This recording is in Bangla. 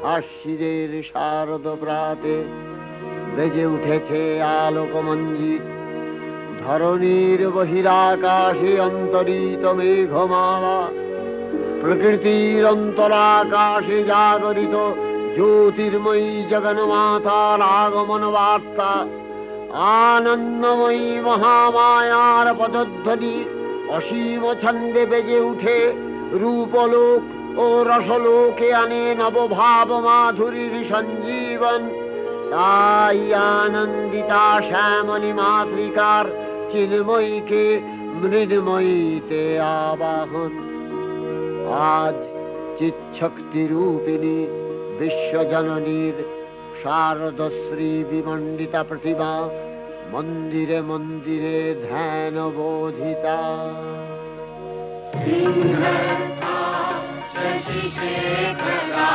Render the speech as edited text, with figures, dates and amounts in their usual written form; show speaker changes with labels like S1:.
S1: আশ্বিনের শারদ প্রাতে বেজে উঠেছে আলোকমঞ্জিত। ধরণীর বহিরাকাশে অন্তরিত মেঘমালা, প্রকৃতির অন্তরাকাশে জাগরিত জ্যোতির্ময়ী জগন্মাতার আগমন বার্তা। আনন্দময়ী মহামায়ার পদধ্বনি অসীম ছন্দে বেজে উঠে রূপলোক ও রসলোকে আনে নবভাব মাধুরীর সঞ্জীবন। তাই আনন্দিতা শ্যামলী মাতৃকার চিন্ময়ীকে মৃন্ময়ীতে আবাহন। আজ চিৎশক্তি রূপিণী বিশ্বজননীর শারদশ্রী বিমণ্ডিতা প্রতিমা মন্দিরে মন্দিরে ধ্যান বোধিতা।
S2: সিংহস্থা শশিশেখরা